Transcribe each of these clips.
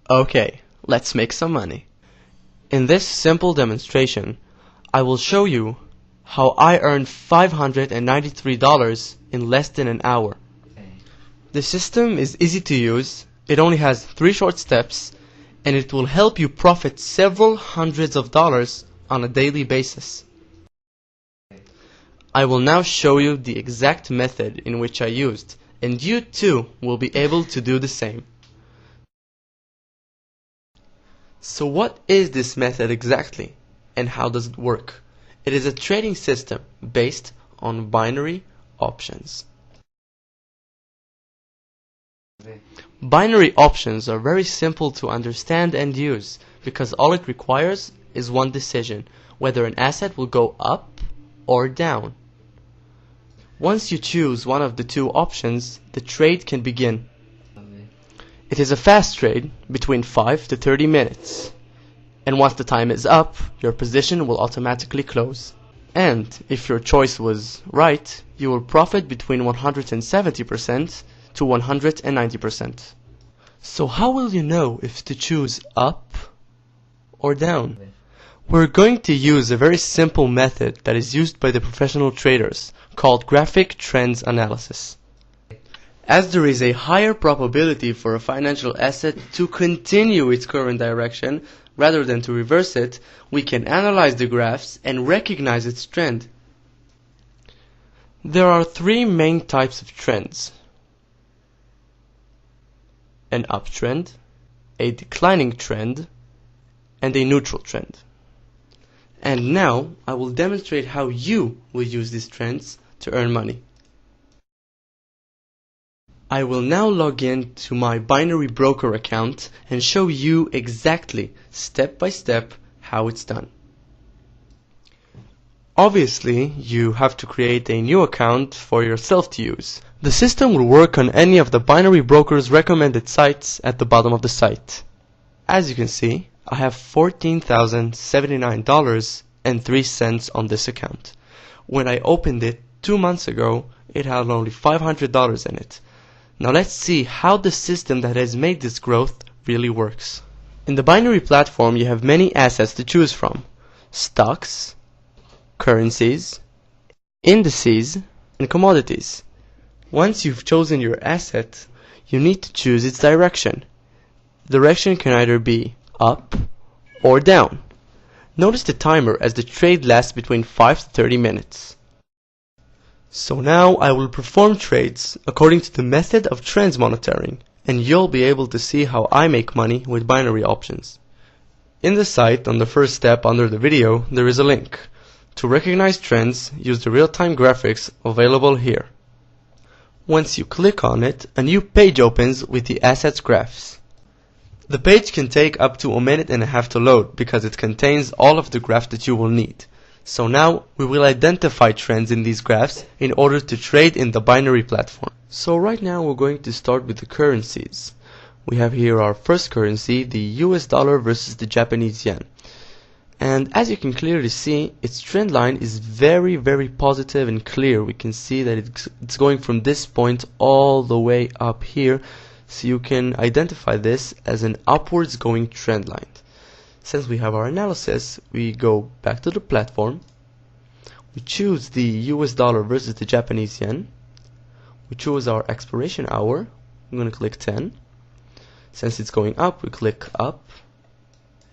Okay, let's make some money. In this simple demonstration, I will show you how I earned $593 in less than an hour. The system is easy to use, it only has 3 short steps, and it will help you profit several hundreds of dollars on a daily basis. I will now show you the exact method in which I used, and you too will be able to do the same. So what is this method exactly, and how does it work? It is a trading system based on binary options. Binary options are very simple to understand and use because all it requires is one decision, whether an asset will go up or down. Once you choose one of the 2 options, the trade can begin. It is a fast trade between 5 to 30 minutes. And once the time is up, your position will automatically close. And if your choice was right, you will profit between 170% to 190%. So how will you know if to choose up or down? We're going to use a very simple method that is used by the professional traders called graphic trends analysis. As there is a higher probability for a financial asset to continue its current direction rather than to reverse it, we can analyze the graphs and recognize its trend. There are 3 main types of trends: an uptrend, a declining trend, and a neutral trend. And now I will demonstrate how you will use these trends to earn money. I will now log in to my binary broker account and show you exactly, step by step, how it's done. Obviously, you have to create a new account for yourself to use. The system will work on any of the binary broker's recommended sites at the bottom of the site. As you can see, I have $14,079.03 on this account. When I opened it 2 months ago, it had only $500 in it. Now let's see how the system that has made this growth really works. In the binary platform, you have many assets to choose from: stocks, currencies, indices, and commodities. Once you've chosen your asset, you need to choose its direction. Direction can either be up or down. Notice the timer as the trade lasts between 5 to 30 minutes. So now I will perform trades according to the method of trends monitoring, and you'll be able to see how I make money with binary options. In the site, on the first step under the video, there is a link. To recognize trends, use the real-time graphics available here. Once you click on it, a new page opens with the assets graphs. The page can take up to 1.5 minutes to load because it contains all of the graphs that you will need. So now we will identify trends in these graphs in order to trade in the binary platform. So right now we're going to start with the currencies. We have here our first currency, the US dollar versus the Japanese yen. And as you can clearly see, its trend line is very positive and clear. We can see that it's going from this point all the way up here. So you can identify this as an upwards going trend line. Since we have our analysis, we go back to the platform. We choose the US dollar versus the Japanese yen. We choose our expiration hour. I'm going to click 10. Since it's going up, we click up.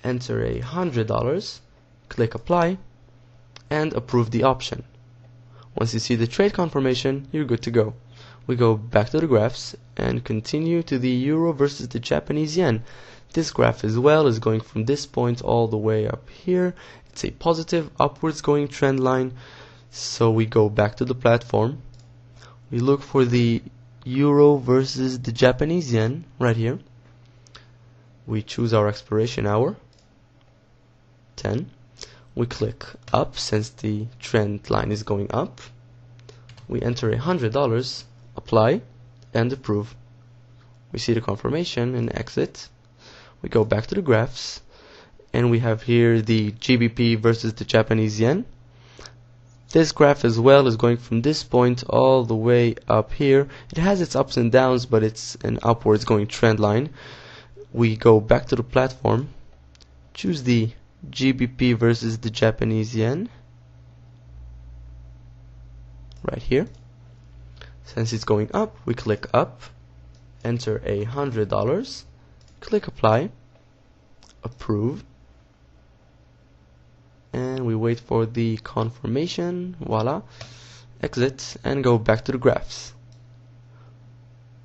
Enter $100. Click apply. And approve the option. Once you see the trade confirmation, you're good to go. We go back to the graphs and continue to the euro versus the Japanese yen. This graph as well is going from this point all the way up here. It's a positive upwards going trend line. So we go back to the platform. We look for the euro versus the Japanese yen right here. We choose our expiration hour, 10. We click up since the trend line is going up. We enter $100, apply, and approve. We see the confirmation and exit. We go back to the graphs, and we have here the GBP versus the Japanese yen. This graph as well is going from this point all the way up here. It has its ups and downs, but it's an upwards going trend line. we go back to the platform, choose the GBP versus the Japanese yen right here. Since it's going up, we click up, enter $100, click apply, approve, and we wait for the confirmation. Voila, exit and go back to the graphs.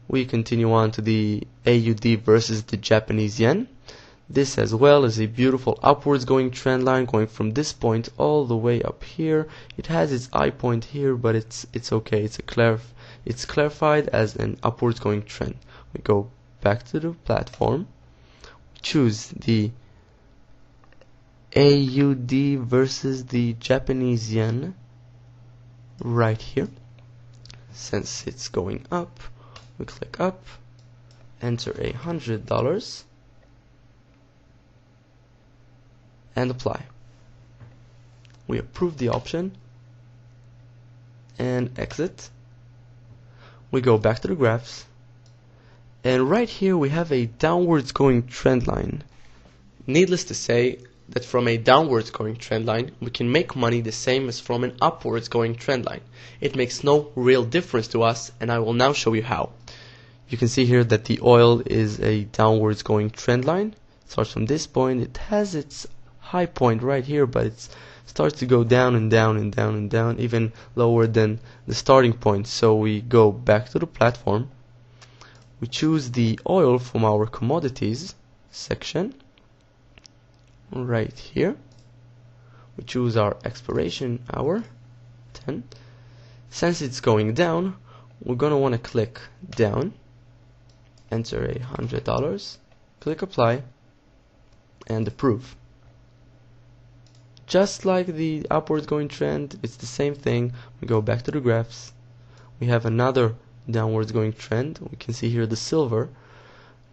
We continue on to the AUD versus the Japanese yen. This as well is a beautiful upwards going trend line going from this point all the way up here. It has its eye point here, but it's okay. It's clarified as an upwards going trend. We go back to the platform, choose the AUD versus the Japanese yen right here. Since it's going up, we click up, enter $100 and apply. We approve the option and exit. We go back to the graphs, and right here we have a downwards going trend line. Needless to say that from a downwards going trend line we can make money the same as from an upwards going trend line. It makes no real difference to us, and I will now show you how. You can see here that the oil is a downwards going trend line. It starts from this point. It has its high point right here, but it starts to go down and down and down and down, even lower than the starting point. So we go back to the platform, we choose the oil from our commodities section right here, we choose our expiration hour 10. Since it's going down, we're going to want to click down, enter $100, click apply and approve. Just like the upwards going trend, it's the same thing. We go back to the graphs, we have another downwards going trend. We can see here the silver.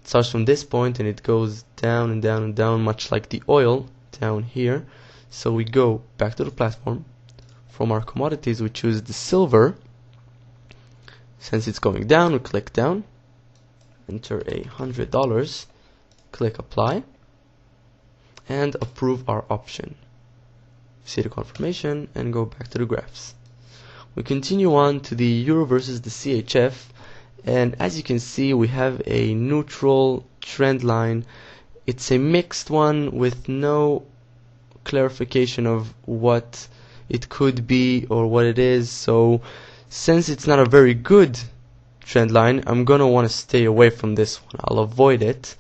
It starts from this point and it goes down and down and down, much like the oil down here. So we go back to the platform. From our commodities we choose the silver. Since it's going down, we click down, enter $100, click apply and approve our option. See the confirmation and go back to the graphs. We continue on to the euro versus the CHF, and as you can see we have a neutral trend line. It's a mixed one with no clarification of what it could be or what it is. So since it's not a very good trend line, I'm gonna want to stay away from this one. I'll avoid it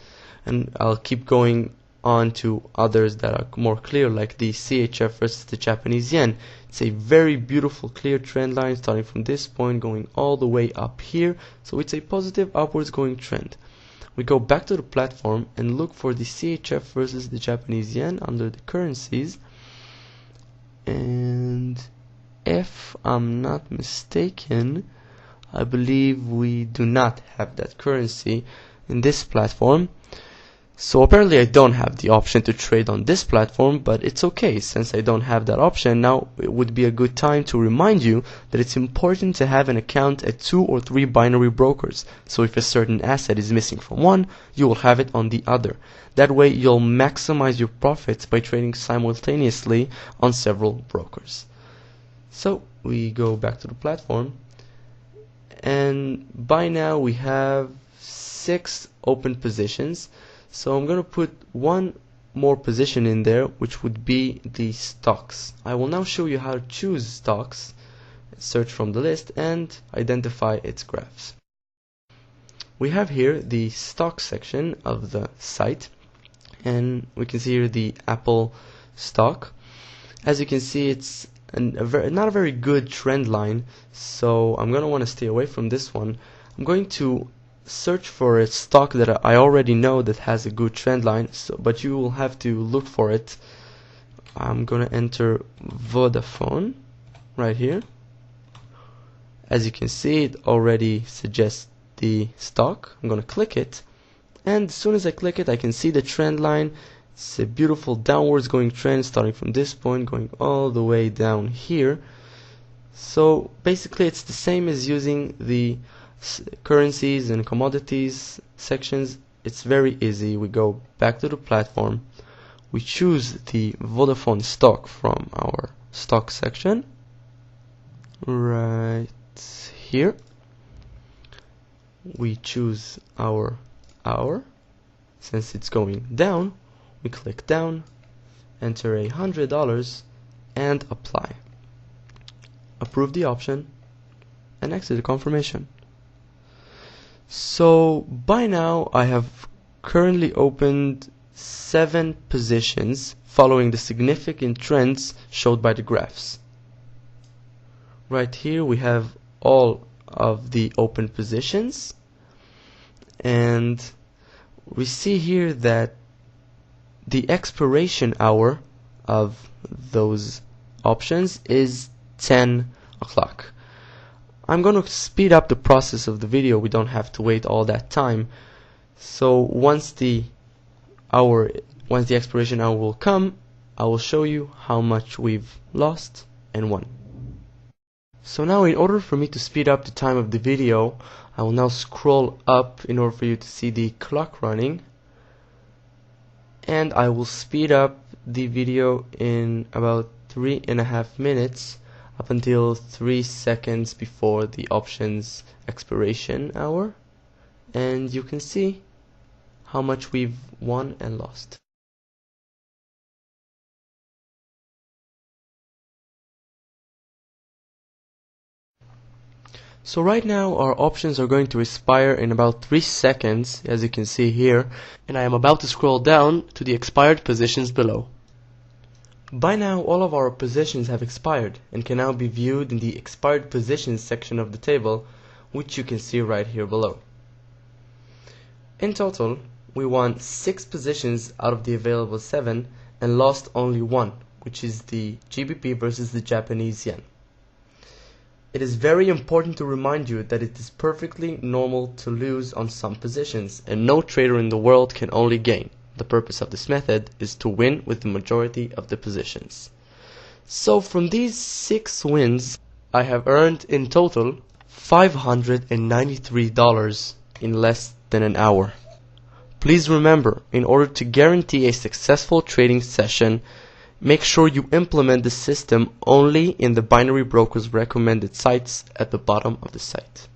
and I'll keep going on to others that are more clear, like the CHF versus the Japanese yen. It's a very beautiful clear trend line starting from this point going all the way up here, so it's a positive upwards going trend. We go back to the platform and look for the CHF versus the Japanese yen under the currencies, and if I'm not mistaken, I believe we do not have that currency in this platform. So apparently I don't have the option to trade on this platform, but it's okay. Since I don't have that option, now it would be a good time to remind you that it's important to have an account at 2 or 3 binary brokers. So if a certain asset is missing from one, you will have it on the other. That way you'll maximize your profits by trading simultaneously on several brokers. So we go back to the platform, and by now we have 6 open positions. So I'm going to put one more position in there, which would be the stocks. I will now show you how to choose stocks, search from the list and identify its graphs. We have here the stock section of the site, and we can see here the Apple stock. As you can see, it's not a very good trend line, so I'm going to want to stay away from this one. I'm going to search for a stock that I already know that has a good trend line, but you will have to look for it. I'm gonna enter Vodafone right here. As you can see, it already suggests the stock. I'm gonna click it, and as soon as I click it I can see the trend line. It's a beautiful downwards going trend starting from this point going all the way down here. So basically it's the same as using the currencies and commodities sections it's very easy. We go back to the platform, we choose the Vodafone stock from our stock section right here. We choose our hour. Since it's going down, we click down, enter $100 and apply. Approve the option and exit the confirmation. So by now I have currently opened 7 positions following the significant trends showed by the graphs. Right here we have all of the open positions, and we see here that the expiration hour of those options is 10 o'clock. I'm going to speed up the process of the video. We don't have to wait all that time. So once the expiration hour will come, I will show you how much we've lost and won. So now, in order for me to speed up the time of the video, I will now scroll up in order for you to see the clock running, and I will speed up the video in about 3.5 minutes up until 3 seconds before the options expiration hour, and you can see how much we've won and lost. So right now our options are going to expire in about 3 seconds, as you can see here, and I am about to scroll down to the expired positions below. By now all of our positions have expired and can now be viewed in the expired positions section of the table, which you can see right here below. In total, we won 6 positions out of the available 7 and lost only 1, which is the GBP versus the Japanese yen. It is very important to remind you that it is perfectly normal to lose on some positions, and no trader in the world can only gain. The purpose of this method is to win with the majority of the positions. So from these 6 wins, I have earned in total $593 in less than an hour. Please remember, in order to guarantee a successful trading session, make sure you implement the system only in the binary brokers recommended sites at the bottom of the site.